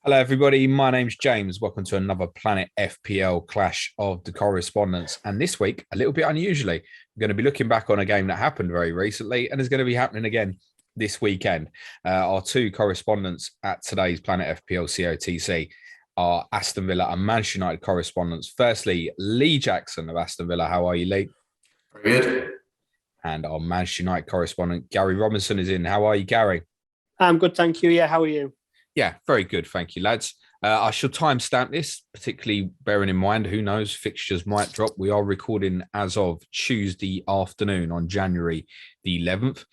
Hello, everybody. My name's James. Welcome to another Planet FPL Clash of the Correspondents. And this week, a little bit unusually, we're going to be looking back on a game that happened very recently and is going to be happening again this weekend. Our two correspondents at today's Planet FPL COTC are Aston Villa and Manchester United correspondents. Firstly, Lee Jackson of Aston Villa. How are you, Lee? Very good. And our Manchester United correspondent, Gary Robinson, is in. How are you, Gary? I'm good, thank you. Yeah, how are you? Yeah, very good. Thank you, lads. I shall timestamp this, particularly bearing in mind, who knows, fixtures might drop. We are recording as of Tuesday afternoon on January the 11th.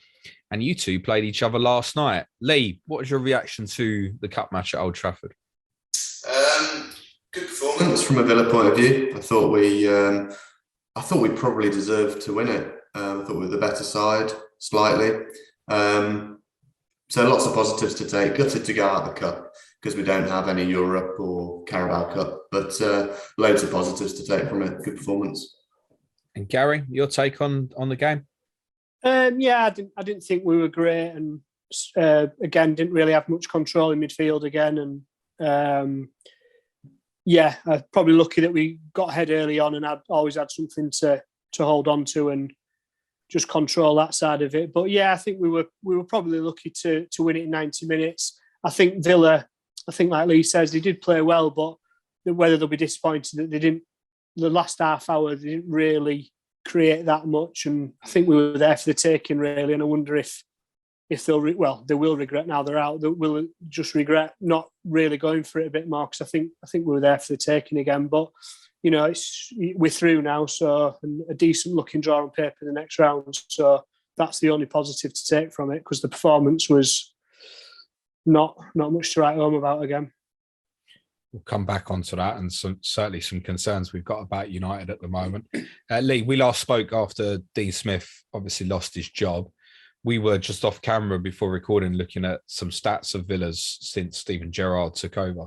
And you two played each other last night. Lee, what was your reaction to the cup match at Old Trafford? Good performance from a Villa point of view. I thought we probably deserved to win it. I thought we were the better side, slightly. So lots of positives to take. Gutted to go out of the cup because we don't have any Europe or Carabao Cup, but loads of positives to take from it. Good performance. And Gary, your take on the game? Yeah, I didn't think we were great, and again, didn't really have much control in midfield again, and yeah, probably lucky that we got ahead early on, and I'd always had something to hold on to and just control that side of it. But yeah, I think we were probably lucky to win it in 90 minutes. I think Villa, like Lee says, they did play well, but whether they'll be disappointed that they didn't, the last half hour, they didn't really create that much. And I think we were there for the taking, really. And I wonder if they'll, they will regret now they're out. They will just regret not really going for it a bit more, because I think we were there for the taking again. But you know, we're through now, so and a decent looking draw on paper in the next round. So that's the only positive to take from it, because the performance was not much to write home about again. We'll come back onto that, and certainly some concerns we've got about United at the moment. Lee, we last spoke after Dean Smith obviously lost his job. We were just off camera before recording, looking at some stats of Villa's since Steven Gerrard took over.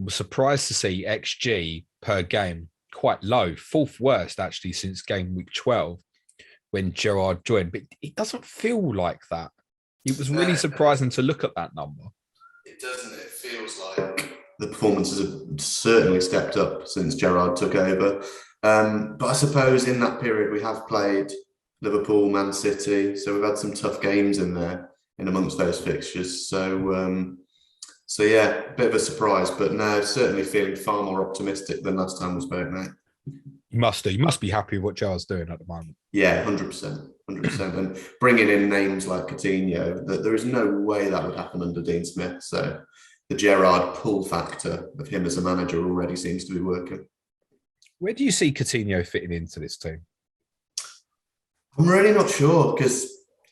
We're surprised to see XG per game quite low, fourth worst actually since game week 12 when Gerrard joined. But it doesn't feel like that. It was really surprising to look at that number. It doesn't. It feels like the performances have certainly stepped up since Gerrard took over. But I suppose in that period we have played Liverpool, Man City, so we've had some tough games in there in amongst those fixtures. So yeah, a bit of a surprise, but no, certainly feeling far more optimistic than last time we spoke, mate. You must do. You must be happy with what Gerrard's doing at the moment. Yeah, 100%. And bringing in names like Coutinho, there is no way that would happen under Dean Smith. So the Gerrard pull factor of him as a manager already seems to be working. Where do you see Coutinho fitting into this team? I'm really not sure, because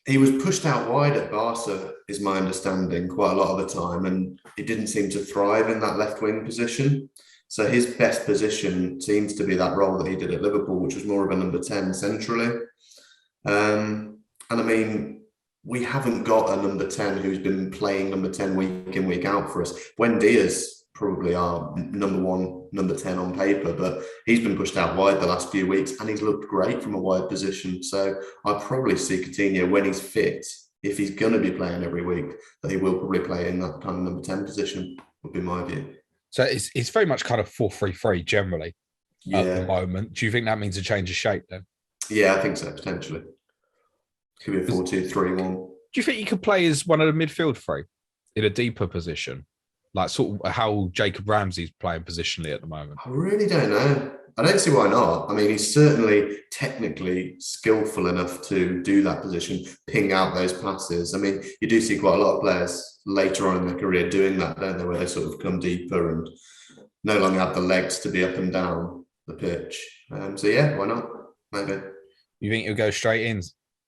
he was pushed out wide at Barca, is my understanding, quite a lot of the time, and he didn't seem to thrive in that left wing position. So his best position seems to be that role that he did at Liverpool, which was more of a number 10 centrally. And I mean, we haven't got a number 10 who's been playing number 10 week in, week out for us. Buendia's probably our number 1, number 10 on paper, but he's been pushed out wide the last few weeks and he's looked great from a wide position. So I probably see Coutinho, when he's fit, if he's going to be playing every week, that he will probably play in that kind of number 10 position, would be my view. So it's very much kind of 4-3-3 generally at the moment. Do you think that means a change of shape then? Yeah, I think so, potentially. Could be a 4-2-3-1. Do you think you could play as one of the midfield three in a deeper position? Like sort of how Jacob Ramsey's playing positionally at the moment? I really don't know. I don't see why not. I mean, he's certainly technically skillful enough to do that position, ping out those passes. I mean, you do see quite a lot of players later on in their career doing that, don't they, where they sort of come deeper and no longer have the legs to be up and down the pitch. So yeah, why not? Maybe. You think he'll go straight in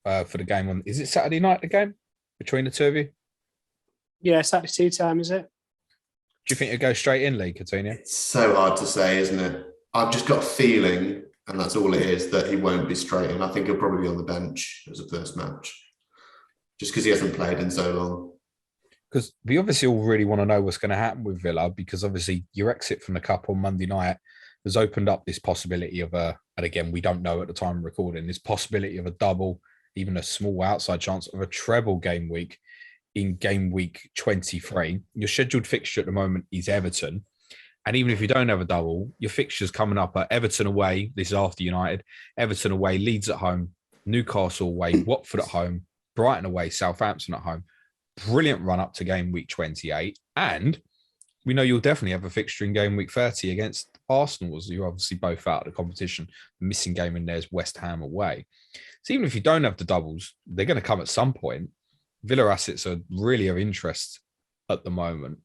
for the game on? Is it Saturday night, the game between the two of you? Yeah, Saturday tea time, is it? Do you think he'll go straight in, Lee, Coutinho? It's so hard to say, isn't it? I've just got a feeling, and that's all it is, that he won't be straight in. I think he'll probably be on the bench as a first match, just because he hasn't played in so long. Because we obviously all really want to know what's going to happen with Villa, because obviously your exit from the Cup on Monday night has opened up this possibility of and again, we don't know at the time of recording, this possibility of a double, even a small outside chance of a treble game week in game week 23. Your scheduled fixture at the moment is Everton. And even if you don't have a double, your fixtures coming up are Everton away. This is after United. Everton away, Leeds at home, Newcastle away, Watford at home, Brighton away, Southampton at home. Brilliant run up to game week 28. And we know you'll definitely have a fixture in game week 30 against Arsenal, as you're obviously both out of the competition. The missing game in there is West Ham away. So even if you don't have the doubles, they're going to come at some point. Villa assets are really of interest at the moment.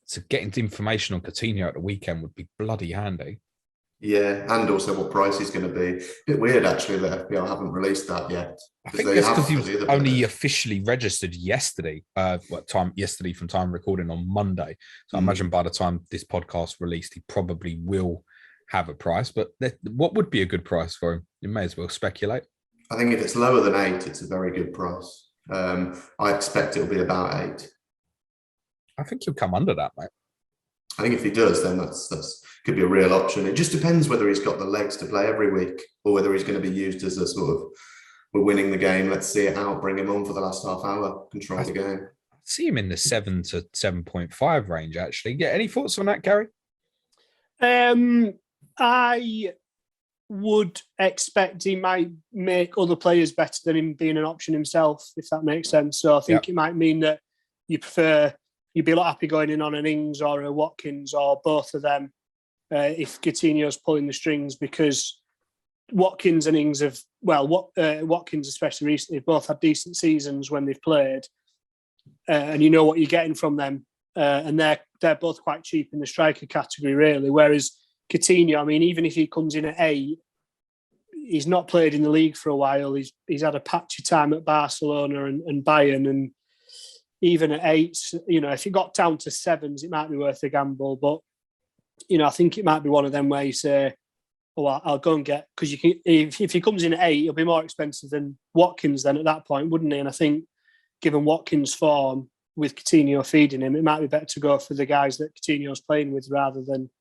So getting information on Coutinho at the weekend would be bloody handy. Yeah, and also what price he's going to be. A bit weird, actually, that FPL haven't released that yet. I think that's because he was only officially registered yesterday. Yesterday from time recording on Monday. So I imagine by the time this podcast released, he probably will have a price. But what would be a good price for him? You may as well speculate. I think if it's lower than 8, it's a very good price. I expect it'll be about 8. I think he'll come under that, mate. I think if he does, then that's could be a real option. It just depends whether he's got the legs to play every week or whether he's going to be used as a sort of, we're winning the game, let's see it out, bring him on for the last half hour, control the game. I see him in the 7 to 7.5 range, actually. Yeah, any thoughts on that, Gary? I would expect he might make other players better than him being an option himself, if that makes sense. So I think it might mean that you'd be a lot happy going in on an Ings or a Watkins or both of them if Coutinho's pulling the strings, because Watkins and Ings have, Watkins especially recently, both had decent seasons when they've played, and you know what you're getting from them, and they're both quite cheap in the striker category, really. Whereas Coutinho, I mean, even if he comes in at 8, he's not played in the league for a while. He's had a patchy time at Barcelona and Bayern, and even at 8, if he got down to 7s, it might be worth a gamble. But I think it might be one of them where you say, "Oh, I'll go and get," because you can. If he comes in at 8, he'll be more expensive than Watkins then at that point, wouldn't he? And I think, given Watkins' form with Coutinho feeding him, it might be better to go for the guys that Coutinho's playing with rather than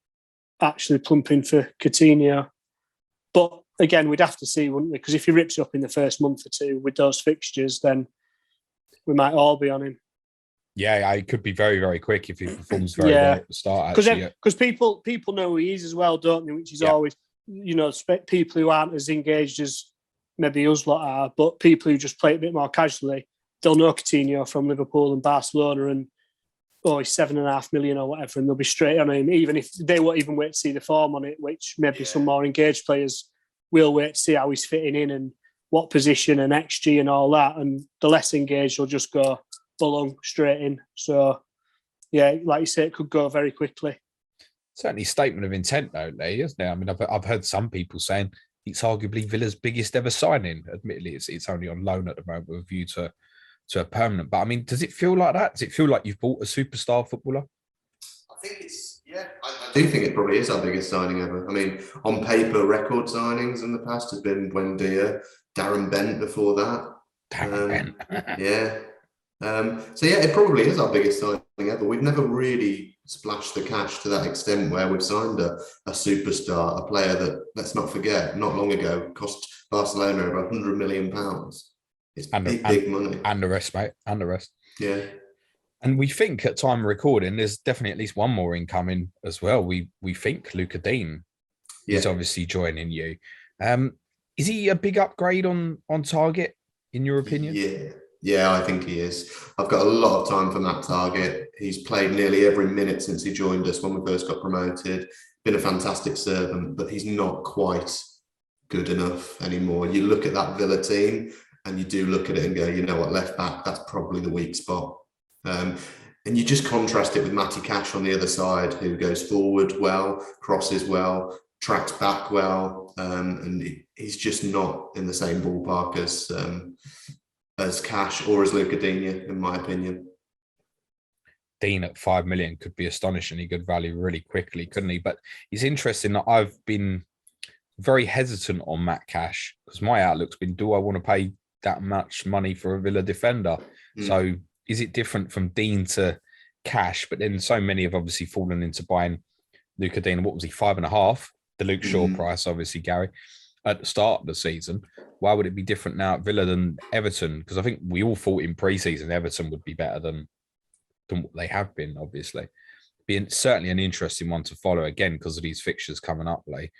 actually plumping for Coutinho. But again, we'd have to see, wouldn't we? Because if he rips up in the first month or two with those fixtures, then we might all be on him. Yeah, it could be very, very quick if he performs very well at the start. Because people know who he is as well, don't they? Which is always, people who aren't as engaged as maybe us lot are, but people who just play a bit more casually, they'll know Coutinho from Liverpool and Barcelona, and he's 7.5 million or whatever, and they'll be straight on him, even if they won't even wait to see the form on it, which maybe some more engaged players will wait to see how he's fitting in and what position and XG and all that, and the less engaged will just go belong straight in. So, yeah, like you say, it could go very quickly. Certainly statement of intent, though, Lee, isn't it? I mean, I've heard some people saying it's arguably Villa's biggest ever signing. Admittedly, it's only on loan at the moment with a view to a permanent. But, I mean, does it feel like that? Does it feel like you've bought a superstar footballer? I think I do think it probably is our biggest signing ever. I mean, on paper, record signings in the past has been Buendia, Darren Bent before that. Darren Bent. Yeah. It probably is our biggest signing ever. We've never really splashed the cash to that extent where we've signed a superstar, a player that, let's not forget, not long ago cost Barcelona over £100 million. It's big money. And the rest, mate. And the rest. Yeah. And we think at time of recording, there's definitely at least one more incoming as well. We think Luca Digne is obviously joining you. Is he a big upgrade on target, in your opinion? Yeah, I think he is. I've got a lot of time for Matt Target. He's played nearly every minute since he joined us when we first got promoted. Been a fantastic servant, but he's not quite good enough anymore. You look at that Villa team and you do look at it and go, you know what, left back, that's probably the weak spot. And you just contrast it with Matty Cash on the other side, who goes forward well, crosses well, tracks back well, and he's just not in the same ballpark as Cash or as Luca Digne, in my opinion. Digne at 5 million could be astonishingly good value really quickly, couldn't he? But it's interesting that I've been very hesitant on Matt Cash because my outlook's been, do I want to pay that much money for a Villa defender? So is it different from Digne to Cash? But then so many have obviously fallen into buying Luca Digne. What was he, 5.5? The Luke Shaw price, obviously, Gary. at the start of the season. Why would it be different now at Villa than Everton? Because I think we all thought in pre-season Everton would be better than what they have been, obviously. Being certainly an interesting one to follow again because of these fixtures coming up, Lee.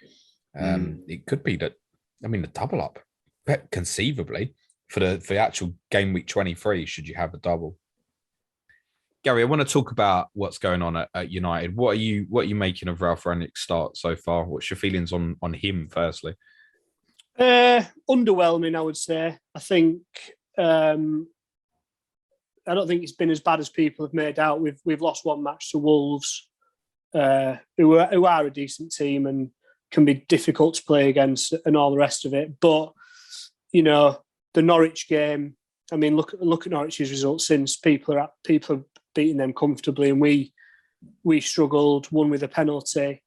It could be that, the double up, conceivably, for the actual game week 23, should you have a double. Gary, I want to talk about what's going on at United. What are you making of Ralf Rangnick's start so far? What's your feelings on him, firstly? Underwhelming, I would say. I think I don't think it's been as bad as people have made out. We've lost one match to Wolves, who are a decent team and can be difficult to play against, and all the rest of it. But the Norwich game. I mean, look at Norwich's results since. People are beating them comfortably, and we struggled. Won with a penalty.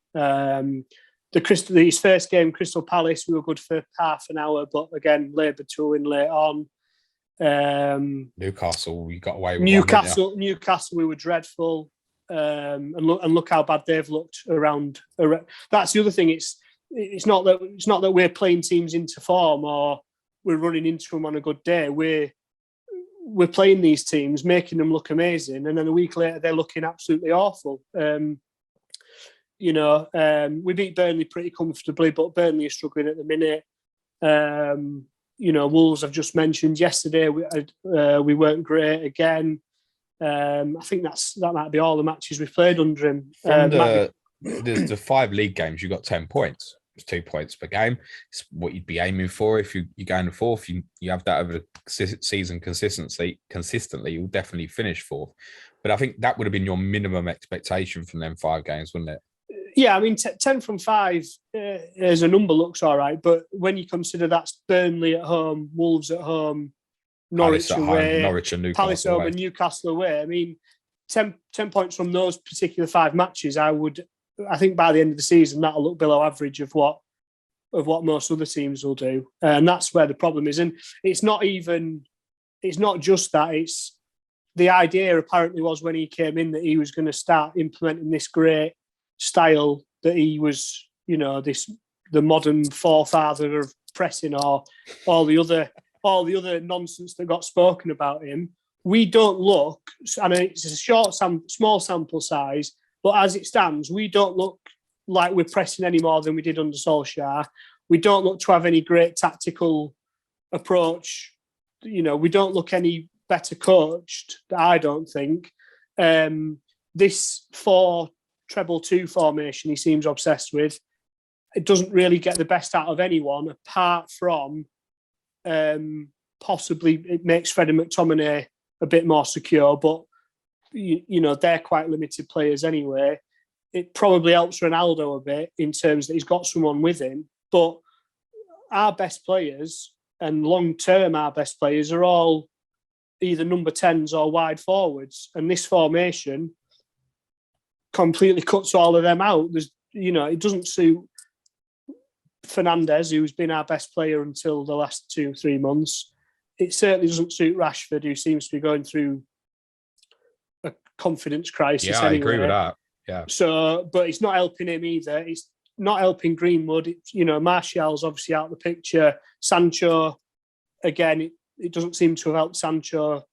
His first game, Crystal Palace, we were good for half an hour, but again, laboured to win late on. Newcastle, we got away with Newcastle, we were dreadful. And look how bad they've looked around. That's the other thing. It's not that we're playing teams into form or we're running into them on a good day. We're playing these teams, making them look amazing, and then a week later they're looking absolutely awful. We beat Burnley pretty comfortably, but Burnley is struggling at the minute. Wolves I've just mentioned yesterday. We weren't great again. I think that might be all the matches we've played under him. From the 5 league games, you got 10 points. It's 2 points per game. It's what you'd be aiming for if you go in the fourth. You have that over the season consistently, you'll definitely finish fourth. But I think that would have been your minimum expectation from them 5 games, wouldn't it? Yeah, I mean, 10 from 5 as a number looks all right. But when you consider that's Burnley at home, Wolves at home, Norwich away, home, Norwich and Newcastle Palace home, and Newcastle away. I mean, 10 points from those particular 5 matches, I think by the end of the season, that'll look below average of what most other teams will do. And that's where the problem is. And it's not just that. It's the idea apparently was when he came in that he was going to start implementing this great style that he was, the modern forefather of pressing, or all the other nonsense that got spoken about him. We don't look, I mean, it's a small sample size, but as it stands, we don't look like we're pressing any more than we did under Solskjaer. We don't look to have any great tactical approach. We don't look any better coached, I don't think. This 4-2-2 formation he seems obsessed with, it doesn't really get the best out of anyone, apart from possibly it makes Fred and McTominay a bit more secure, but they're quite limited players anyway. It probably helps Ronaldo a bit in terms that he's got someone with him, but our best players and long-term our best players are all either number 10s or wide forwards, and this formation completely cuts all of them out. It doesn't suit Fernandes, who's been our best player until the last 2-3 months. It certainly doesn't suit Rashford, who seems to be going through a confidence crisis. Yeah, I agree with that. Yeah. So, but it's not helping him either. It's not helping Greenwood. Martial's obviously out of the picture. Sancho, again, it doesn't seem to have helped Sancho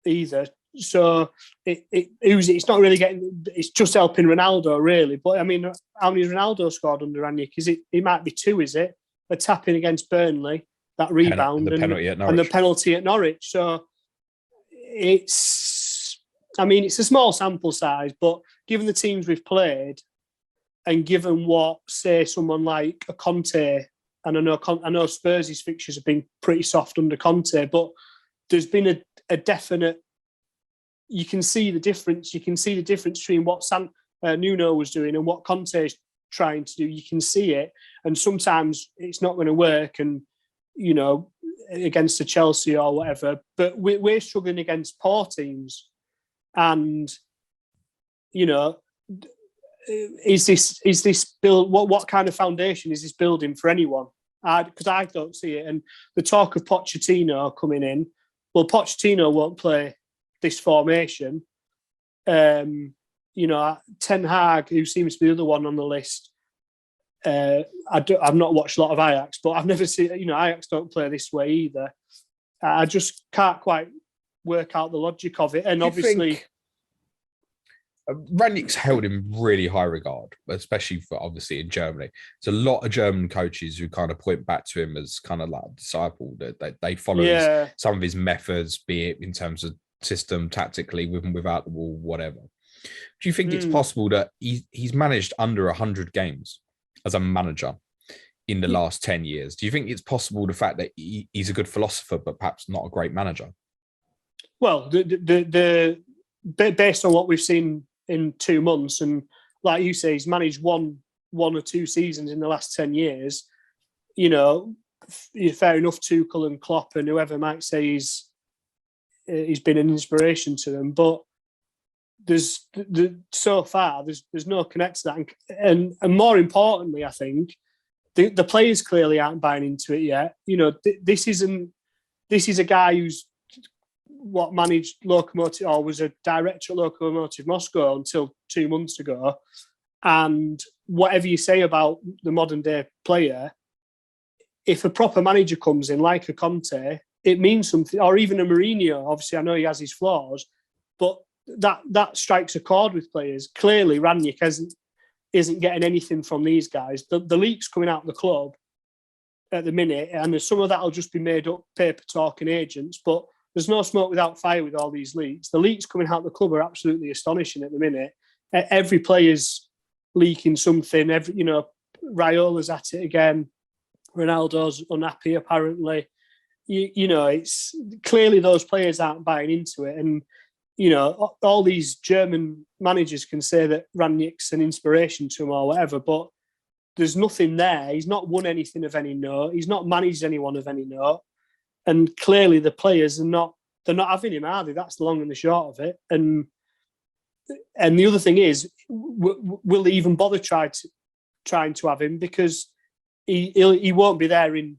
either. So it's not really getting. It's just helping Ronaldo, really. But I mean, how many has Ronaldo scored under Rangnick? It might be 2, is it? A tap-in against Burnley, that rebound, and the penalty at Norwich. So it's a small sample size, but given the teams we've played, and given what, say, someone like a Conte, and I know Spurs' fixtures have been pretty soft under Conte, but there's been a definite. You can see the difference. You can see the difference between what Nuno was doing and what Conte is trying to do. You can see it, and sometimes it's not going to work. And against the Chelsea or whatever, but we're struggling against poor teams. And is this build? What kind of foundation is this building for anyone? Because I don't see it. And the talk of Pochettino coming in, well, Pochettino won't play this formation. Ten Hag, who seems to be the other one on the list, I've not watched a lot of Ajax, but I've never seen, Ajax don't play this way either. I just can't quite work out the logic of it. And obviously, Rangnick's held in really high regard, especially for obviously in Germany. There's a lot of German coaches who kind of point back to him as kind of like a disciple, that they follow some of his methods, be it in terms of system, tactically, with and without the ball, whatever. Do you think it's possible that he's managed under 100 games as a manager in the last 10 years? Do you think it's possible, the fact that he's a good philosopher, but perhaps not a great manager? Well, the based on what we've seen in 2 months, and like you say, he's managed one or two seasons in the last 10 years. Fair enough, Tuchel and Klopp and whoever might say he's been an inspiration to them, but so far there's no connect to that, and more importantly, I think the players clearly aren't buying into it yet. This is a guy who's managed Lokomotiv, or was a director at Lokomotiv Moscow until 2 months ago. And whatever you say about the modern day player, if a proper manager comes in like a Conte, it means something. Or even a Mourinho. Obviously, I know he has his flaws, but that strikes a chord with players. Clearly, Rangnick isn't getting anything from these guys. The leaks coming out of the club at the minute, and some of that will just be made up paper talk and agents, but there's no smoke without fire with all these leaks. The leaks coming out of the club are absolutely astonishing at the minute. Every player's leaking something. Raiola's at it again. Ronaldo's unhappy, apparently. It's clearly those players aren't buying into it. And, all these German managers can say that Rangnick's an inspiration to them or whatever, but there's nothing there. He's not won anything of any note. He's not managed anyone of any note. And clearly the players they're not having him, are they? That's the long and the short of it. And the other thing is, will they even bother trying to have him? Because he won't be there in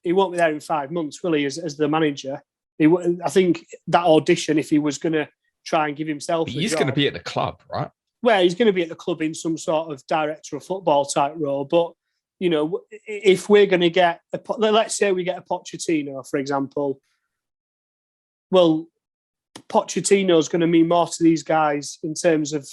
5 months, will he? As the manager, I think that audition, if he was going to try and give himself, he's going to be at the club, right? Well, he's going to be at the club in some sort of director of football type role, but. If we're going to get, let's say we get a Pochettino, for example, well, Pochettino is going to mean more to these guys in terms of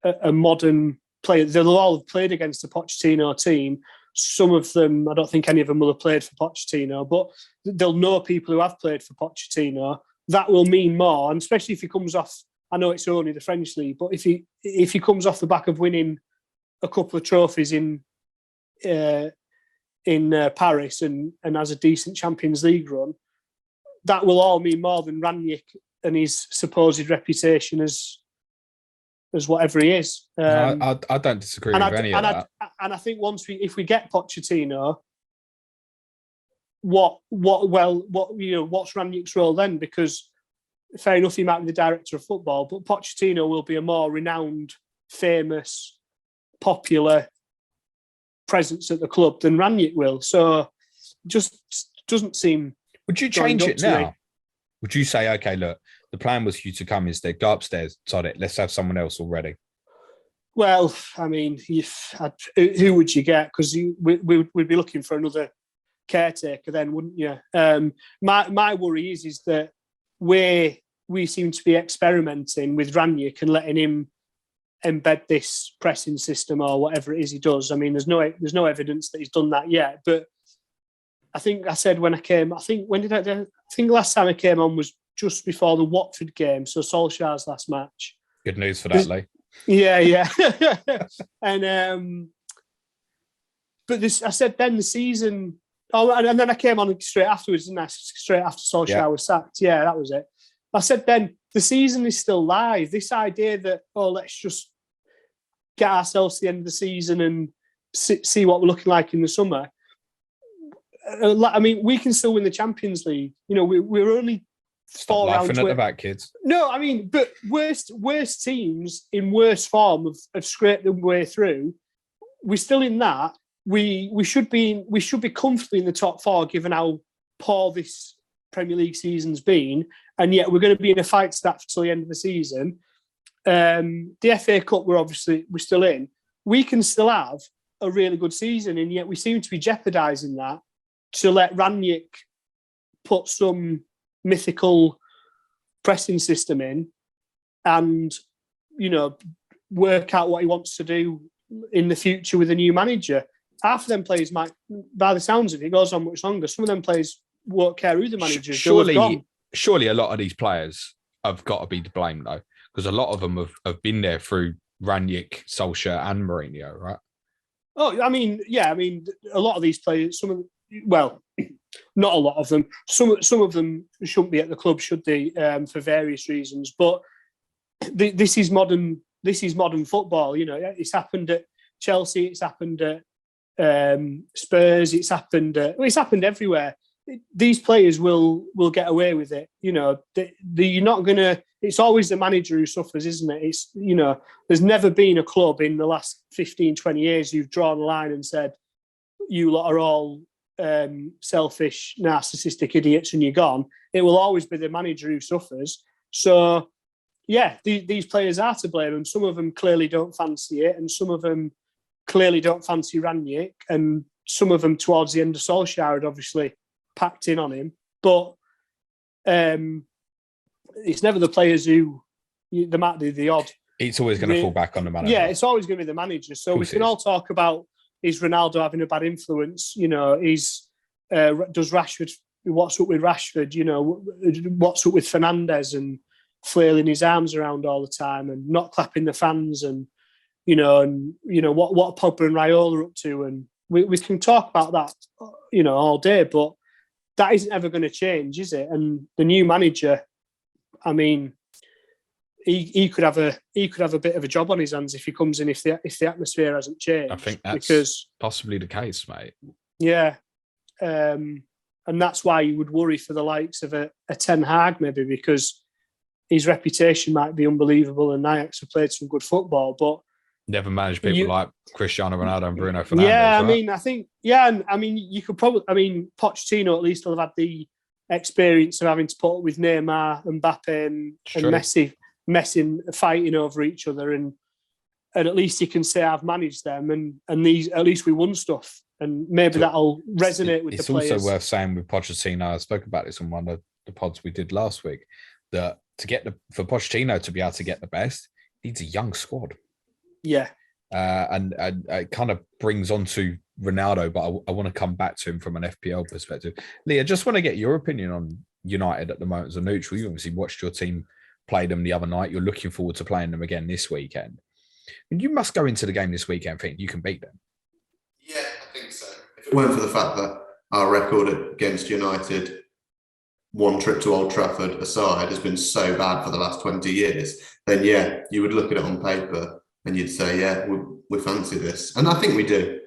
a modern player. They'll all have played against a Pochettino team. Some of them, I don't think any of them will have played for Pochettino, but they'll know people who have played for Pochettino. That will mean more, and especially if he comes off, I know it's only the French league, but if he comes off the back of winning a couple of trophies in Paris and has a decent Champions League run, that will all mean more than Rangnick and his supposed reputation as whatever he is. I don't disagree with any of that. And I think if we get Pochettino, what's Rangnick's role then? Because fair enough, he might be the director of football, but Pochettino will be a more renowned, famous, popular presence at the club than Rangnick will. So just doesn't seem. Would you change it now? Would you say, okay, look, the plan was for you to come instead, go upstairs, sod it, let's have someone else already? Well, I mean, who would you get? Because we'd be looking for another caretaker then, wouldn't you? My worry is that we seem to be experimenting with Rangnick and letting him embed this pressing system or whatever it is he does. I mean, there's no evidence that he's done that yet. But I think I said when I came, I think last time I came on was just before the Watford game, so Solskjaer's last match. Good news for that, Lee. Yeah. And but I said then the season. Oh, and then I came on straight afterwards, didn't I? Straight after Solskjaer was sacked. Yeah, that was it. I said then the season is still live. This idea that let's just get ourselves to the end of the season and see what we're looking like in the summer. I mean, we can still win the Champions League. We're only Stop laughing at the back, kids. No, I mean, but worst teams in worse form have scraped their way through. We're still in that. We should be comfortably in the top four, given how poor this Premier League season's been, and yet we're going to be in a fight to that till the end of the season. The FA Cup, we're still in. We can still have a really good season, and yet we seem to be jeopardising that to let Rangnick put some mythical pressing system in and, work out what he wants to do in the future with a new manager. Half of them players might, by the sounds of it, goes on much longer. Some of them players won't care who the manager is. Surely a lot of these players have got to be to blame, though, because a lot of them have been there through Rangnick, Solskjaer and Mourinho, right? Oh, I mean, a lot of these players, not a lot of them. Some of them shouldn't be at the club, should they, for various reasons. But this is modern football. It's happened at Chelsea. It's happened at Spurs. It's happened everywhere. These players will get away with it. You're not going to. It's always the manager who suffers, isn't it? It's there's never been a club in the last 15, 20 years who've drawn a line and said, you lot are all selfish, narcissistic idiots and you're gone. It will always be the manager who suffers. So, yeah, these players are to blame, and some of them clearly don't fancy it, and some of them clearly don't fancy Rangnick, and some of them towards the end of Solskjaer had obviously packed in on him. But it's never the players who the odd. It's always going to fall back on the manager. Yeah, it's always going to be the manager. So we can all talk about, is Ronaldo having a bad influence? Does Rashford? What's up with Rashford? What's up with Fernandes and flailing his arms around all the time and not clapping the fans and what Pogba and Raiola are up to, and we can talk about that all day, but that isn't ever going to change, is it? And the new manager, I mean, he could have a bit of a job on his hands if he comes in, if the atmosphere hasn't changed. I think that's possibly the case, mate. Yeah, and that's why you would worry for the likes of a Ten Hag, maybe, because his reputation might be unbelievable and Ajax have played some good football, but never managed people like Cristiano Ronaldo and Bruno Fernandes. Yeah, right? you could probably, Pochettino at least will have had the experience of having to put up with Neymar, Mbappe and Messi fighting over each other, and at least he can say I've managed them, and these, at least we won stuff, and maybe that'll resonate with the players. It's also worth saying with Pochettino, I spoke about this on one of the pods we did last week, that for Pochettino to be able to get the best, he needs a young squad. Yeah. And it kind of brings on to Ronaldo, but I want to come back to him from an FPL perspective. Lee, I just want to get your opinion on United at the moment as a neutral. You obviously watched your team play them the other night. You're looking forward to playing them again this weekend. And you must go into the game this weekend thinking you can beat them. Yeah, I think so. If it weren't for the fact that our record against United, one trip to Old Trafford aside, has been so bad for the last 20 years, then yeah, you would look at it on paper and you'd say, yeah, we fancy this. And I think we do.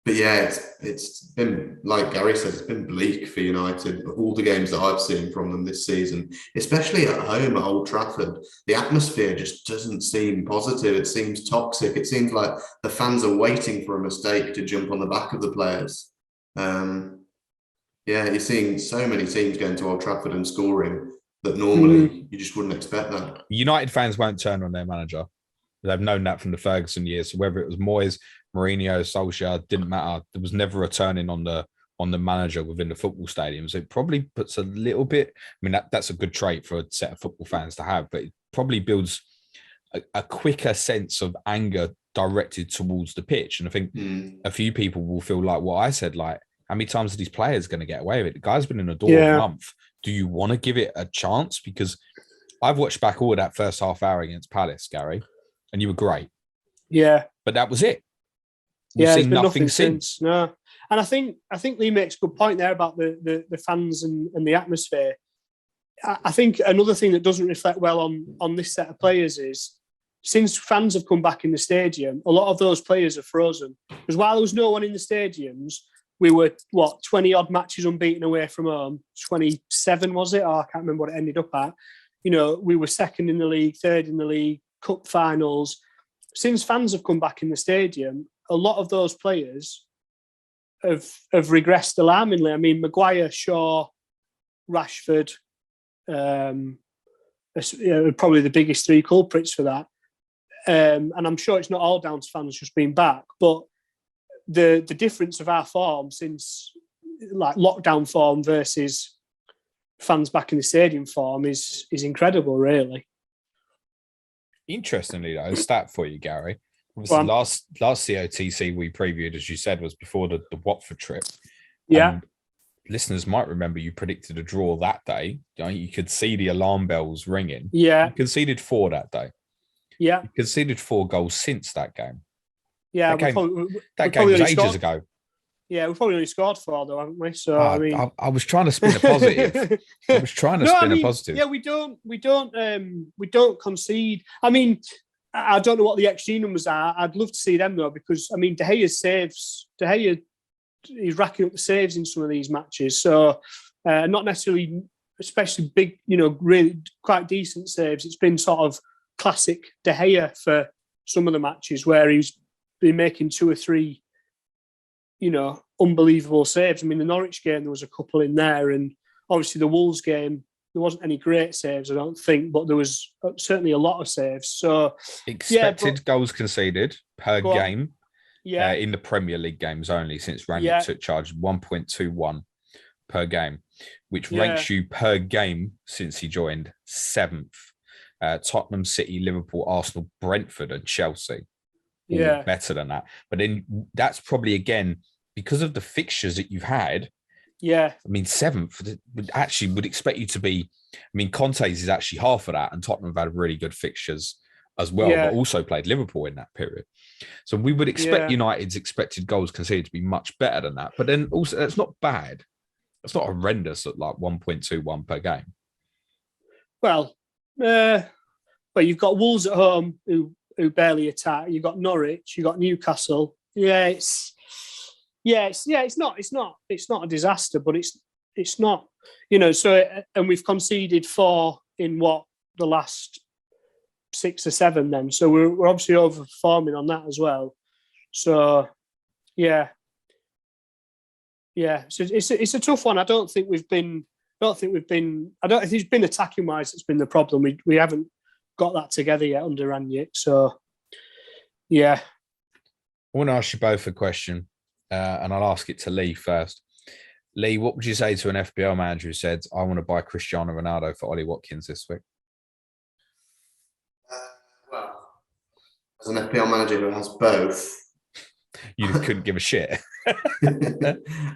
But yeah, it's been, like Gary said, it's been bleak for United. All the games that I've seen from them this season, especially at home at Old Trafford, the atmosphere just doesn't seem positive. It seems toxic. It seems like the fans are waiting for a mistake to jump on the back of the players. Yeah, you're seeing so many teams going to Old Trafford and scoring that normally you just wouldn't expect that. United fans won't turn on their manager. They've known that from the Ferguson years. So whether it was Moyes, Mourinho, Solskjaer, didn't matter. There was never a turning on the manager within the football stadiums. It probably puts a little bit. I mean, that's a good trait for a set of football fans to have, but it probably builds a quicker sense of anger directed towards the pitch. And I think a few people will feel like what I said, like, how many times are these players going to get away with it? The guy's been in the door a month. Do you want to give it a chance? Because I've watched back all of that first half hour against Palace, Gary, and you were great. Yeah. But that was it. We've seen nothing since. No. And I think Lee makes a good point there about the fans and the atmosphere. I think another thing that doesn't reflect well on this set of players is, since fans have come back in the stadium, a lot of those players are frozen. Because while there was no one in the stadiums, we were, 20-odd matches unbeaten away from home. 27, was it? Oh, I can't remember what it ended up at. We were second in the league, third in the league, cup finals. Since fans have come back in the stadium, a lot of those players have regressed alarmingly. I mean, Maguire, Shaw, Rashford, probably the biggest three culprits for that. and I'm sure it's not all down to fans just being back, but the difference of our form since like lockdown form versus fans back in the stadium form is incredible, really. Interestingly, though, a stat for you, Gary. Obviously, last COTC we previewed, as you said, was before the Watford trip. Yeah. And listeners might remember you predicted a draw that day. You could see the alarm bells ringing. Yeah. You conceded 4 that day. Yeah. You conceded 4 goals since that game. Yeah. That game was ages ago. Yeah, we've probably only scored 4 though, haven't we? So I was trying to spin a positive. I was trying to spin a positive. Yeah, we don't concede. I mean, I don't know what the XG numbers are. I'd love to see them though, because I mean, De Gea he's racking up the saves in some of these matches. So not necessarily, especially big, really quite decent saves. It's been sort of classic De Gea for some of the matches where he's been making 2 or 3. Unbelievable saves. I mean, the Norwich game, there was a couple in there, and obviously the Wolves game, there wasn't any great saves, I don't think, but there was certainly a lot of saves. So expected goals conceded per game, in the Premier League games only since Rangnick took charge, 1.21 per game, which ranks you per game since he joined 7th. Tottenham, City, Liverpool, Arsenal, Brentford, and Chelsea. All better than that. But then that's probably again because of the fixtures that you've had. Yeah. I mean, 7th would expect you to be. I mean, Conte's is actually half of that, and Tottenham have had really good fixtures as well, but also played Liverpool in that period. So we would expect United's expected goals conceded to be much better than that. But then also, that's not bad. It's not horrendous at like 1.21 per game. Well, you've got Wolves at home who barely attack. You've got Norwich. You've got Newcastle. It's not a disaster, but it's not, So and we've conceded 4 in the last 6 or 7. Then, so we're obviously overperforming on that as well. So So it's a tough one. I don't think it's been attacking wise that's been the problem. We haven't got that together yet under Rangnick. So I want to ask you both a question, and I'll ask it to Lee first. Lee, what would you say to an FPL manager who said, "I want to buy Cristiano Ronaldo for Ollie Watkins this week"? Well, as an FPL manager who has both, you couldn't give a shit.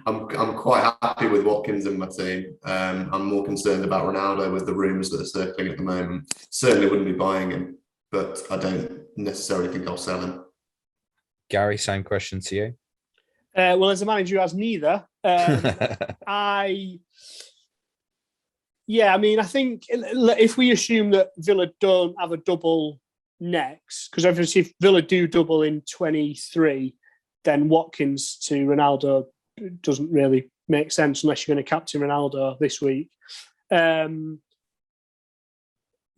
I'm quite happy with Watkins in my team. I'm more concerned about Ronaldo with the rumours that are circling at the moment. Certainly wouldn't be buying him, but I don't necessarily think I'll sell him. Gary, same question to you. Well, as a manager who has neither, I think if we assume that Villa don't have a double next, because obviously if Villa do double in 23, then Watkins to Ronaldo doesn't really make sense unless you're going to captain Ronaldo this week.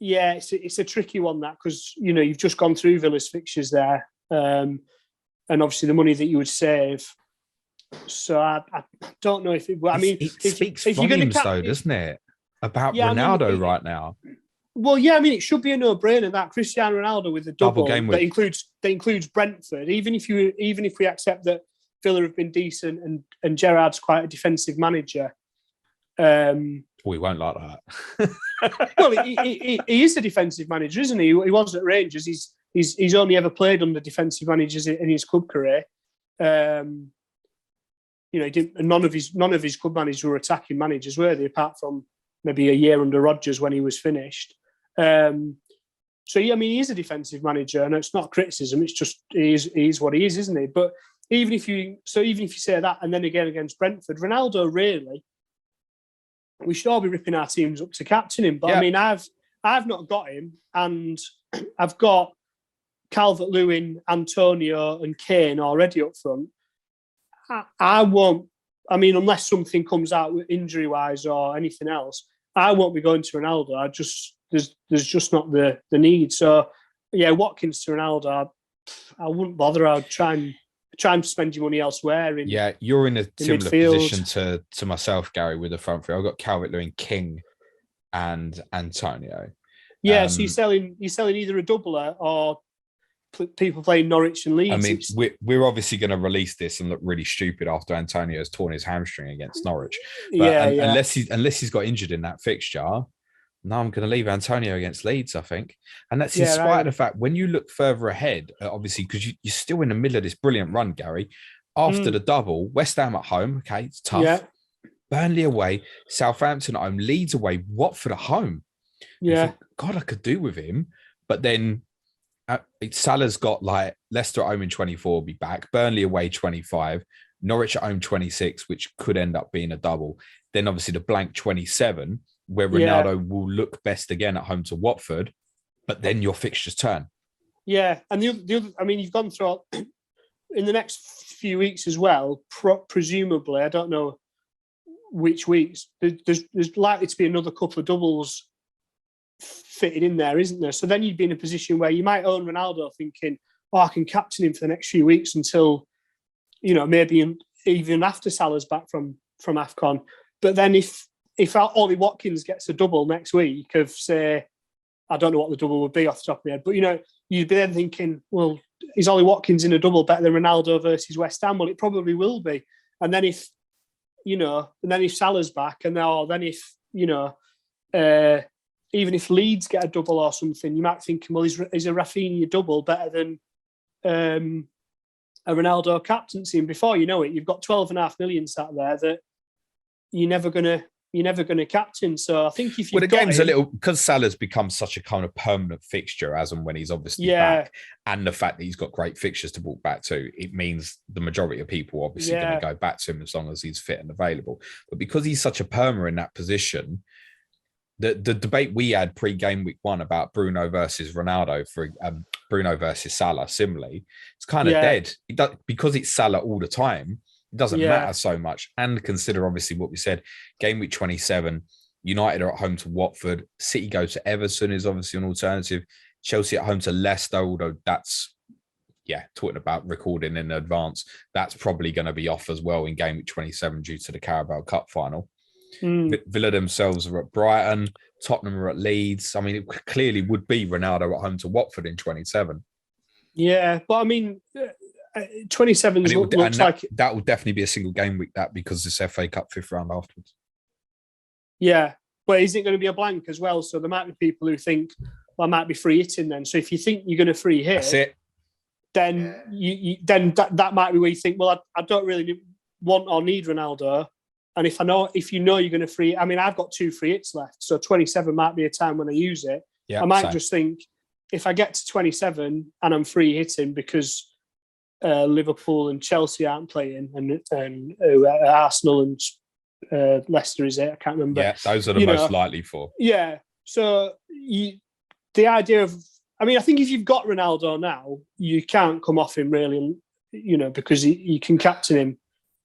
It's a tricky one, that, because you've just gone through Villa's fixtures there, and obviously the money that you would save. So I don't know if it. I mean, it speaks volumes, though, doesn't it, about Ronaldo right now? Well, it should be a no-brainer that Cristiano Ronaldo with a double game that includes Brentford. Even if we accept that Villa have been decent and Gerrard's quite a defensive manager. We won't like that. Well, he is a defensive manager, isn't he? He was at Rangers. He's only ever played under defensive managers in his club career. None of his club managers were attacking managers, were they? Apart from maybe a year under Rodgers when he was finished. He is a defensive manager, and it's not criticism. It's just he is what he is, isn't he? But even if you say that, and then again against Brentford, Ronaldo, really, we should all be ripping our teams up to captain him. But I mean, I've not got him, and I've got Calvert-Lewin, Antonio, and Kane already up front. I won't. I mean, unless something comes out injury-wise or anything else, I won't be going to Ronaldo. There's just not the need. So, Watkins to Ronaldo, I wouldn't bother. I'd try and spend your money elsewhere. You're in a similar midfield. position to myself, Gary, with the front three. I've got Calvert-Lewin, King, and Antonio. So you're selling either a doubler or people playing Norwich and Leeds. I mean, we're obviously going to release this and look really stupid after Antonio's torn his hamstring against Norwich. But unless he's got injured in that fixture, no, I'm going to leave Antonio against Leeds, I think. And that's in spite of the fact, when you look further ahead, obviously, because you're still in the middle of this brilliant run, Gary, after the double, West Ham at home, okay, it's tough. Yeah. Burnley away, Southampton at home, Leeds away, Watford at home. Yeah. Think, God, I could do with him. But then Salah's got like Leicester at home in 24 will be back, Burnley away 25, Norwich at home 26, which could end up being a double. Then obviously the blank 27, where Ronaldo will look best again at home to Watford, but then your fixtures turn. Yeah, and the other, I mean, you've gone through in the next few weeks as well. Presumably, I don't know which weeks. There's likely to be another couple of doubles fitted in there, isn't there? So then you'd be in a position where you might own Ronaldo, thinking, "Oh, I can captain him for the next few weeks until, maybe even after Salah's back from AFCON." But then if Ollie Watkins gets a double next week of, say, I don't know what the double would be off the top of my head, but, you'd be then thinking, well, is Ollie Watkins in a double better than Ronaldo versus West Ham? Well, it probably will be. And then if Salah's back, and then if, even if Leeds get a double or something, you might think, well, is a Rafinha double better than a Ronaldo captaincy? And before you know it, you've got 12.5 million sat there that you're never gonna captain. So I think if you the game's a little, because Salah's become such a kind of permanent fixture as and when he's obviously back, and the fact that he's got great fixtures to walk back to, it means the majority of people obviously going to go back to him as long as he's fit and available. But because he's such a perma in that position, the debate we had pre-game week 1 about Bruno versus Ronaldo for Bruno versus Salah, similarly, it's kind of dead. Because it's Salah all the time. It doesn't matter so much. And consider, obviously, what we said, game week 27, United are at home to Watford. City go to Everton is obviously an alternative. Chelsea at home to Leicester, although that's, talking about recording in advance, that's probably going to be off as well in game week 27 due to the Carabao Cup final. Villa themselves are at Brighton. Tottenham are at Leeds. I mean, it clearly would be Ronaldo at home to Watford in 27. Yeah, but I mean... 27 looks like that will definitely be a single game week, that, because it's FA Cup 5th round afterwards. Yeah, but is it going to be a blank as well? So there might be people who think, well, I might be free hitting then. So if you think you're going to free hit, that's it. Then that might be where you think, well, I don't really want or need Ronaldo. And if you know you're going to free, I mean, I've got 2 free hits left, so 27 might be a time when I use it. I might just think, if I get to 27 and I'm free hitting because Liverpool and Chelsea aren't playing, and Arsenal and Leicester is it? I can't remember. Yeah, those are the most likely for. Yeah, so the idea of, I mean, I think if you've got Ronaldo now, you can't come off him really, because you can captain him.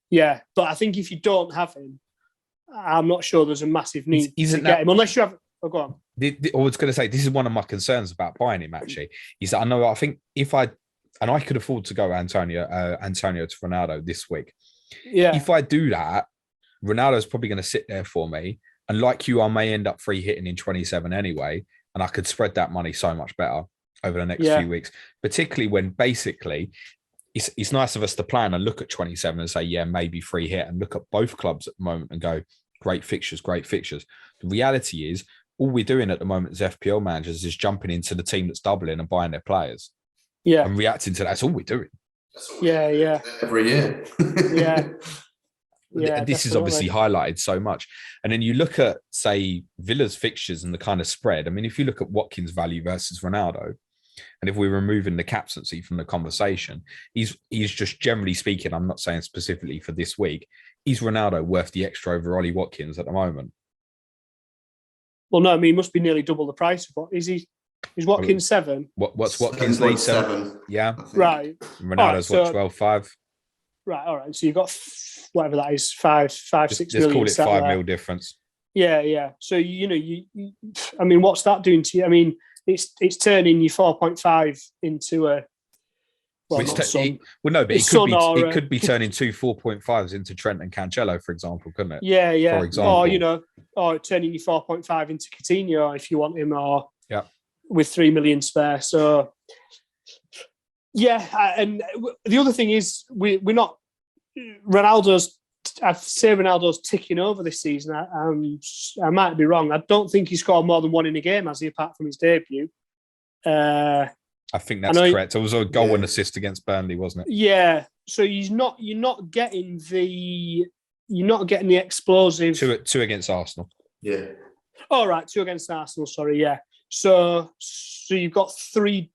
Yeah, but I think if you don't have him, I'm not sure there's a massive need to get him unless you have. Oh, go on. I was going to say, this is one of my concerns about buying him. Actually, is that I think if I could afford to go Antonio to Ronaldo this week. Yeah. If I do that, Ronaldo's probably going to sit there for me. And like you, I may end up free hitting in 27 anyway. And I could spread that money so much better over the next few weeks, particularly when basically it's nice of us to plan and look at 27 and say, maybe free hit, and look at both clubs at the moment and go, great fixtures, great fixtures. The reality is all we're doing at the moment as FPL managers is jumping into the team that's doubling and buying their players. Yeah. And reacting to that. That's all we're doing. Yeah. Every year. Yeah. This is obviously highlighted so much. And then you look at, say, Villa's fixtures and the kind of spread. I mean, if you look at Watkins' value versus Ronaldo, and if we're removing the captaincy from the conversation, he's just generally speaking, I'm not saying specifically for this week, is Ronaldo worth the extra over Ollie Watkins at the moment? Well, no, I mean, he must be nearly double the price of what is he? Is Watkins 7? What's Watkins Lee 7? Yeah. Right. Ronaldo's right, 12.5. Right. All right. So you've got whatever that is, 6 million. Let's call it 5 mil difference. Yeah. So you I mean, what's that doing to you? I mean, it's turning your 4.5 into a. Well, it could be turning 2 4.5s into Trent and Cancelo, for example, couldn't it? Yeah. For example, or turning your 4.5 into Coutinho if you want him, or with 3 million spare. So And the other thing is we're not Ronaldo's. I'd say Ronaldo's ticking over this season. I might be wrong. I don't think he scored more than one in a game, has he, apart from his debut? I think that's correct. It was a goal and assist against Burnley, wasn't it? Yeah. So you're not getting the explosive Mm. 2 against Arsenal. Yeah. All right, 2 against Arsenal. Sorry, yeah. So you've got three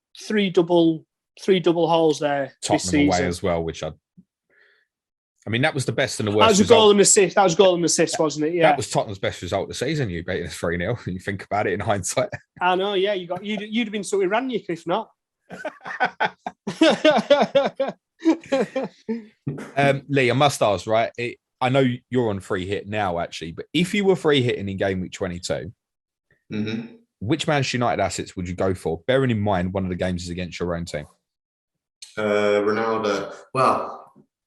double hauls there. Tottenham away as well, which I mean, that was the best and the worst. That was a goal and assist. That was goal and assist, wasn't it? Yeah. That was Tottenham's best result of the season. You beating us 3-0. You think about it in hindsight. I know. Yeah, you'd have been stuck with Rangnick if not. Lee, I must ask, right? I know you're on free hit now, actually, but if you were free hitting in game week 22, which Manchester United assets would you go for? Bearing in mind, one of the games is against your own team. Ronaldo. Well,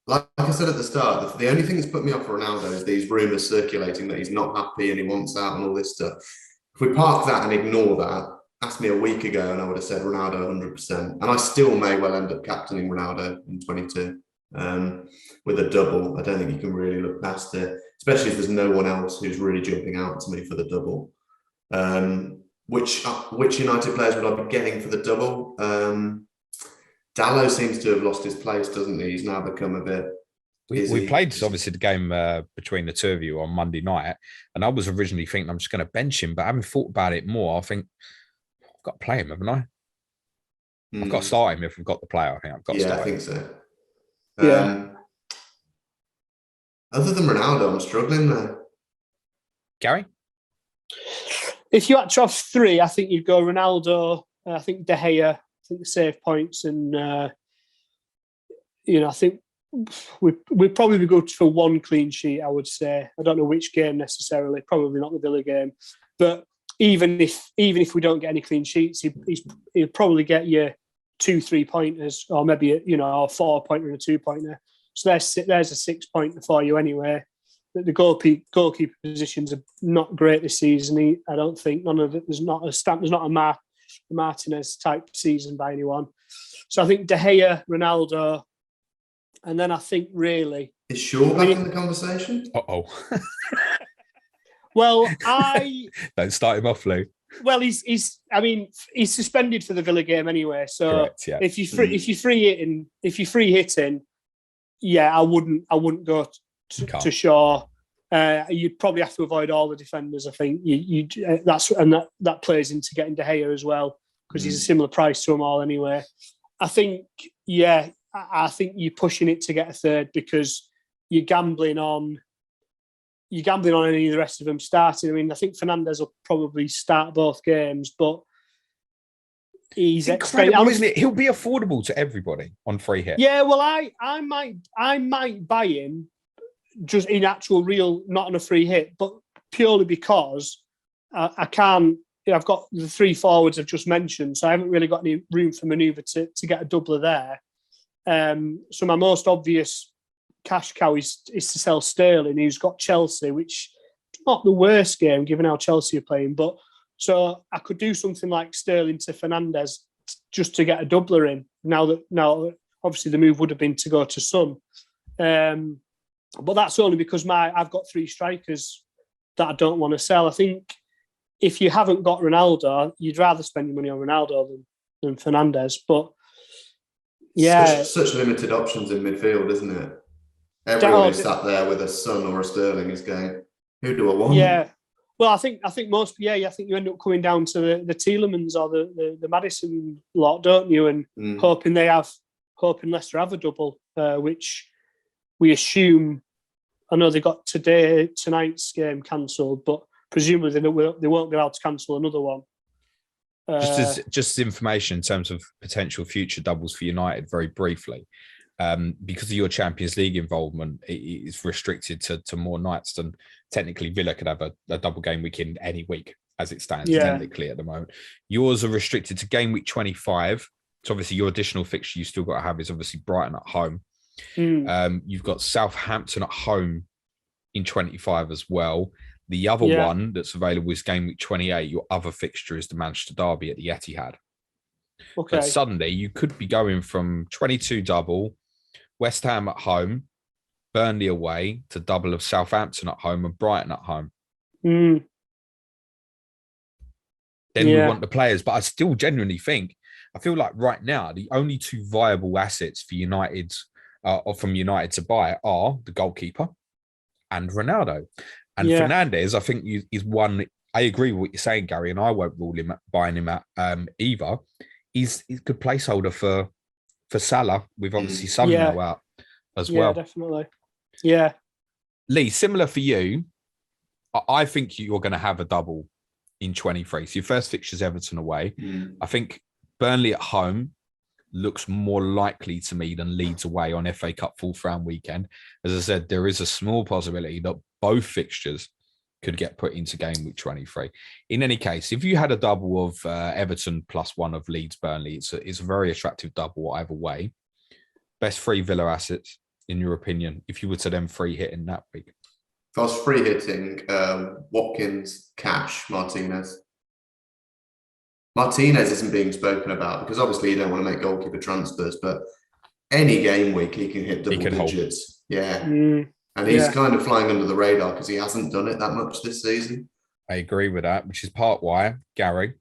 like I said at the start, the only thing that's put me off Ronaldo is these rumours circulating that he's not happy and he wants out and all this stuff. If we park that and ignore that, asked me a week ago and I would have said Ronaldo 100%. And I still may well end up captaining Ronaldo in 22 with a double. I don't think you can really look past it, especially if there's no one else who's really jumping out to me for the double. Which United players would I be getting for the double? Dallo seems to have lost his place, doesn't he? He's now become a bit... We played, obviously, the game between the two of you on Monday night, and I was originally thinking I'm just going to bench him, but having thought about it more, I think I've got to play him, haven't I? I've got to start him if we've got the player. I think I've got to start him. I think so. Other than Ronaldo, I'm struggling there. Gary? If you had to have 3, I think you'd go Ronaldo, I think De Gea, I think the save points, and I think we'd probably be good for 1 clean sheet, I would say. I don't know which game necessarily, probably not the Villa game. But even if we don't get any clean sheets, he'll probably get you 2 3-pointers, or maybe a 4-pointer and a 2-pointer. So there's a 6-pointer for you anyway. The goalkeeper positions are not great this season. I don't think none of it. There's not a Martinez type season by anyone. So I think De Gea, Ronaldo, and then I think really is Shaw back in the conversation? Well, don't start him off, Lou. Well, he's suspended for the Villa game anyway. So correct, yeah. if you're free hitting, yeah, I wouldn't go to Shaw. You'd probably have to avoid all the defenders. I think that plays into getting De Gea as well, because he's a similar price to them all anyway. I think you're pushing it to get a third because you're gambling on any of the rest of them starting. I mean, I think Fernandes will probably start both games, but he's incredible, isn't it? He'll be affordable to everybody on free hit. Yeah, well, I might buy him just in actual real, not on a free hit, but purely because I can't. I've got the 3 forwards I've just mentioned, so I haven't really got any room for manoeuvre to get a doubler there. So my most obvious cash cow is to sell Sterling, who's got Chelsea, which is not the worst game given how Chelsea are playing. But so I could do something like Sterling to Fernandes just to get a doubler in. Now obviously the move would have been to go to Son, but that's only because I've got 3 strikers that I don't want to sell. I think if you haven't got Ronaldo, you'd rather spend your money on Ronaldo than Fernandes. But yeah, such limited options in midfield, isn't it? Everyone who's sat there with a Son or a Sterling is going, who do I want? Yeah. Well, I think most. Yeah, I think you end up coming down to the Tielemans or the Maddison lot, don't you? And hoping Leicester have a double, which we assume. I know they got tonight's game cancelled, but presumably they won't be allowed to cancel another one. Just as information in terms of potential future doubles for United, very briefly. Because of your Champions League involvement, it is restricted to more nights than technically Villa could have a double game week in any week as it stands technically at the moment. Yours are restricted to game week 25. So obviously your additional fixture you still got to have is obviously Brighton at home. You've got Southampton at home in 25 as well. The other one that's available is game week 28. Your other fixture is the Manchester Derby at the Etihad. Okay. But suddenly you could be going from 22 double, West Ham at home, Burnley away, to double of Southampton at home and Brighton at home. Mm. Then we want the players. But I still genuinely think, I feel like right now, the only two viable assets for United, or from United to buy, are the goalkeeper and Ronaldo. And Fernandes, I think, is one. I agree with what you're saying, Gary, and I won't rule him buying him at either. He's a good placeholder for Salah, with obviously Son now out as well. Yeah, definitely. Yeah. Lee, similar for you, I think you're going to have a double in 23. So your first fixture's Everton away. I think Burnley at home looks more likely to me than Leeds away on FA Cup fourth round weekend. As I said, there is a small possibility that both fixtures could get put into game week 23. In any case, if you had a double of Everton plus one of Leeds Burnley, it's a very attractive double either way. Best free Villa assets, in your opinion, if you were to then free hit in that week? If I was free hitting, Watkins, Cash, Martinez. Martinez isn't being spoken about because obviously you don't want to make goalkeeper transfers, but any game week he can hit double digits. Hold. Yeah. And he's kind of flying under the radar because he hasn't done it that much this season. I agree with that, which is part why, Gary,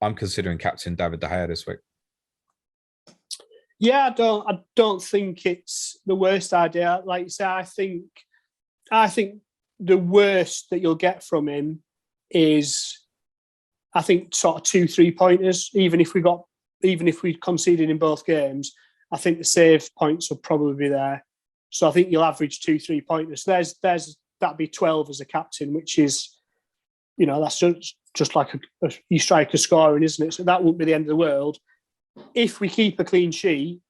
I'm considering captain David De Gea this week. Yeah, I don't think it's the worst idea. Like you say, I think the worst that you'll get from him is, I think, sort of 2-3 pointers. Even if we conceded in both games, I think the save points will probably be there. So I think you'll average 2-3 pointers. That'd be 12 as a captain, which is, that's just like you striker scoring, isn't it? So that wouldn't be the end of the world. If we keep a clean sheet,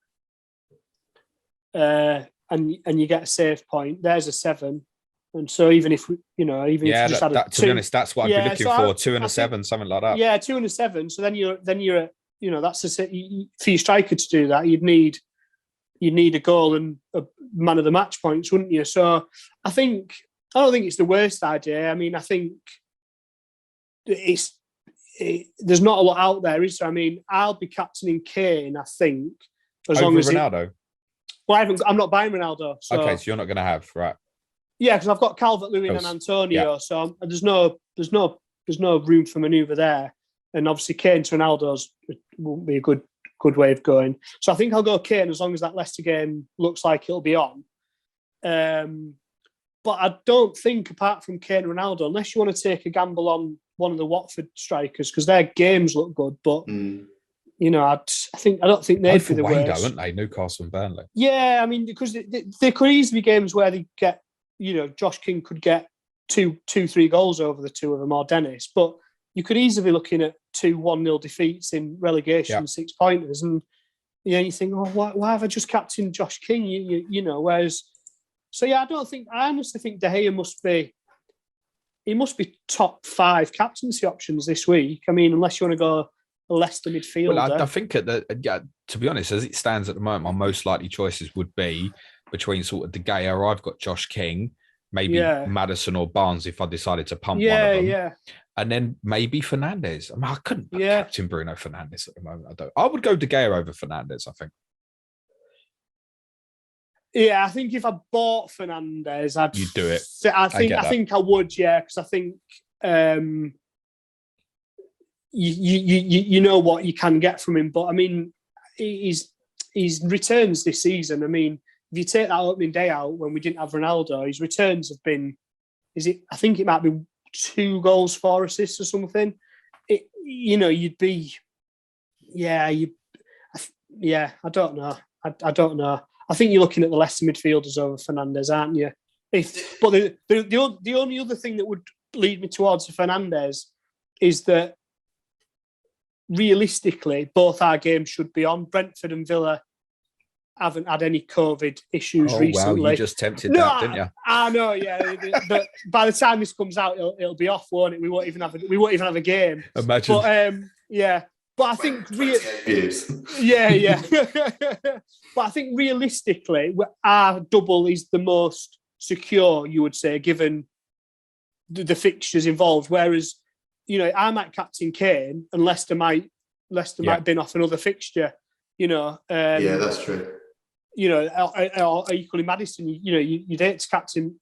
and you get a save point, there's a 7. And so even if we, if you just had a 2, to be honest, that's what I'd be looking for. 2 and a 7, something like that. Yeah, 2 and a 7. So then you're at, that's for your striker to do that. You'd need a goal and a man of the match points, wouldn't you? So I don't think it's the worst idea. I mean, I think there's not a lot out there, is there? I mean, I'll be captaining Kane, I think, as long as Ronaldo. I'm not buying Ronaldo. So. Okay, so you're not going to have, right? Yeah, because I've got Calvert-Lewin and Antonio, so there's no room for manoeuvre there. And obviously, Kane to Ronaldo's won't be a good way of going. So I think I'll go Kane as long as that Leicester game looks like it'll be on. But I don't think, apart from Kane and Ronaldo, unless you want to take a gamble on one of the Watford strikers, because their games look good, but I don't think they'd be the worst. Though, wouldn't they? Newcastle and Burnley. Yeah, I mean, because there could easily be games where they get, Josh King could get 2-3 goals over the two of them, or Dennis, but you could easily be looking at 2 1-0 defeats in relegation, 6 pointers, and you think, why have I just captained Josh King? Whereas, I honestly think De Gea must be top 5 captaincy options this week. I mean, unless you want to go a Leicester midfielder. Well, I think to be honest, as it stands at the moment, my most likely choices would be between sort of De Gea, or I've got Josh King, maybe Maddison or Barnes if I decided to pump one of them. Yeah. And then maybe Fernandes. I mean, I couldn't captain Bruno Fernandes at the moment. I would go De Gea over Fernandes, I think. Yeah, I think if I bought Fernandes, you'd do it. I think I would, because I think you know what you can get from him. But I mean, his returns this season. I mean, if you take that opening day out when we didn't have Ronaldo, his returns have been. I think it might be 2 goals, 4 assists or something. You'd be. I don't know. I don't know. I think you're looking at the Leicester midfielders over Fernandes, aren't you? But the only other thing that would lead me towards Fernandes is that realistically, both our games should be on. Brentford and Villa haven't had any COVID issues recently. Wow, you just tempted that, didn't you? I know, yeah. But by the time this comes out, it'll be off, won't it? We won't even have a game. Imagine. But But I think, but I think realistically, our double is the most secure, you would say, given the fixtures involved. Whereas, I might captain Kane and Leicester might Leicester might bin off another fixture. Yeah, that's true. Or equally Maddison. You'd hate to captain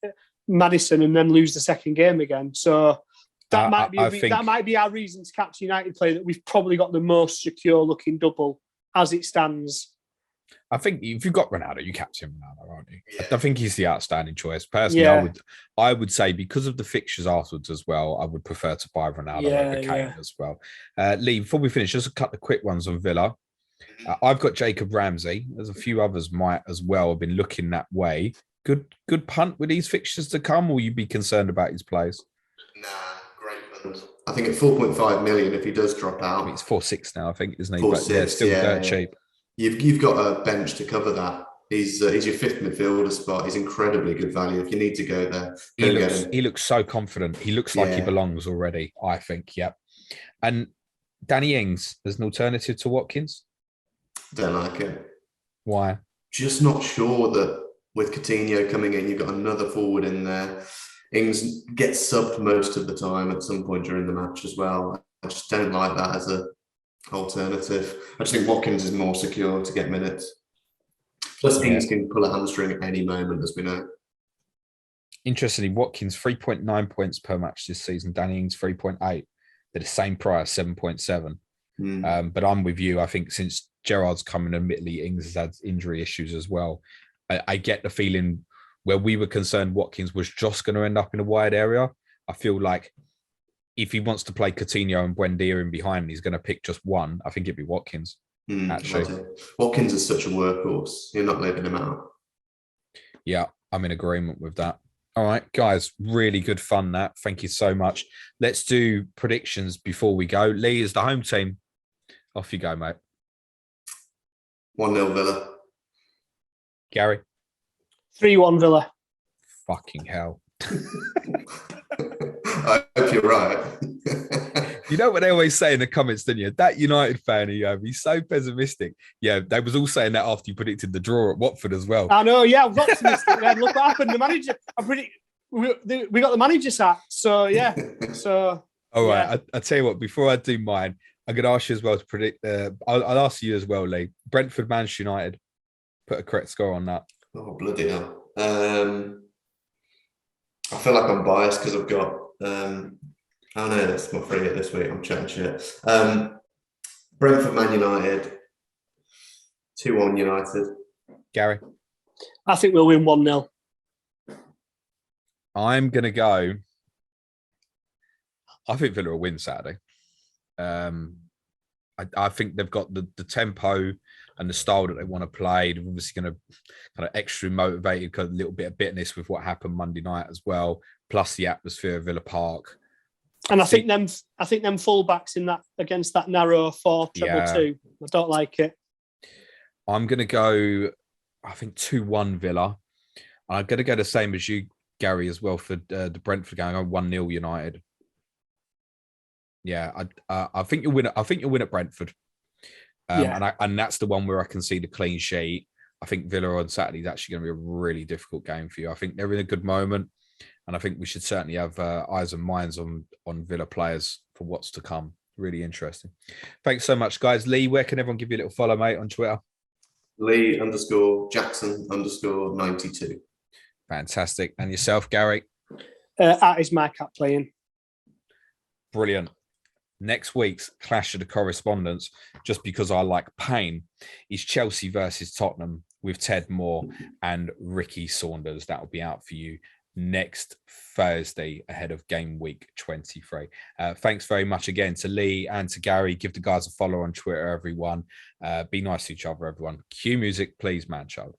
Maddison and then lose the second game again. So that might be our reason to captain United player, that we've probably got the most secure looking double as it stands. I think if you've got Ronaldo, you captain Ronaldo, aren't you? Yeah. I think he's the outstanding choice. Personally, I would say because of the fixtures afterwards as well, I would prefer to buy Ronaldo over Kane as well. Lee, before we finish, just a couple of quick ones on Villa. I've got Jacob Ramsey. There's a few others might as well have been looking that way. Good punt with these fixtures to come, or will you be concerned about his plays? Nah, great punt. I think at 4.5 million, if he does drop out. It's 4.6 now, I think, isn't he? 4.6, still dirt cheap. You've got a bench to cover that. He's your fifth midfielder spot. He's incredibly good value. If you need to go there, he looks so confident. He looks like he belongs already, I think. Yep. And Danny Ings as an alternative to Watkins? Don't like it. Why? Just not sure that with Coutinho coming in, you've got another forward in there. Ings gets subbed most of the time at some point during the match as well. I just don't like that as a alternative. I just think Watkins is more secure to get minutes. Plus, Ings can pull a hamstring at any moment, as we know. Interestingly, Watkins 3.9 points per match this season. Danny Ings 3.8. They're the same price, 7.7. But I'm with you. I think since Gerrard's coming, admittedly, Ings has had injury issues as well. I get the feeling where we were concerned Watkins was just going to end up in a wide area. I feel like if he wants to play Coutinho and Buendia in behind, he's going to pick just one. I think it'd be Watkins. Actually, Watkins is such a workhorse. You're not leaving him out. Yeah, I'm in agreement with that. All right, guys, really good fun. That. Thank you so much. Let's do predictions before we go. Lee is the home team. Off you go, mate. 1-0 Villa. Gary? 3-1 Villa. Fucking hell. I hope you're right. You know what they always say in the comments, don't you? That United fan you have, he's so pessimistic. Yeah, they was all saying that after you predicted the draw at Watford as well. I know, yeah, I was optimistic. Look what happened. The manager, we got the manager sacked. So, yeah. All right, I'll tell you what, before I do mine, I'm going to ask you as well to predict. I'll ask you as well, Lee. Brentford, Manchester United. Put a correct score on that. Oh, bloody hell. I feel like I'm biased because I've got... oh no, that's my free hit this week. I'm chatting shit. Brentford, Man United. 2-1 United. Gary? I think we'll win 1-0. I'm going to go... I think Villa will win Saturday. I think they've got the tempo and the style that they want to play. They're obviously going to kind of extra motivated, got a little bit of bitterness with what happened Monday night as well, plus the atmosphere of Villa Park. And I think them fullbacks in that against that narrow 4-2-2. I don't like it. I'm going to go, I think 2-1 Villa. I'm going to go the same as you, Gary, as well for the Brentford game. I'm 1-0 United. Yeah, I think you'll win. I think you'll win at Brentford, and that's the one where I can see the clean sheet. I think Villa on Saturday is actually going to be a really difficult game for you. I think they're in a good moment, and I think we should certainly have eyes and minds on Villa players for what's to come. Really interesting. Thanks so much, guys. Lee, where can everyone give you a little follow, mate, on Twitter? Lee_Jackson_92. Fantastic. And yourself, Gary? At is my cat playing. Brilliant. Next week's Clash of the Correspondents, just because I like pain, is Chelsea versus Tottenham with Ted Moore and Ricky Saunders. That will be out for you next Thursday ahead of game week 23. Thanks very much again to Lee and to Gary. Give the guys a follow on Twitter, everyone. Be nice to each other, everyone. Cue music, please, man child.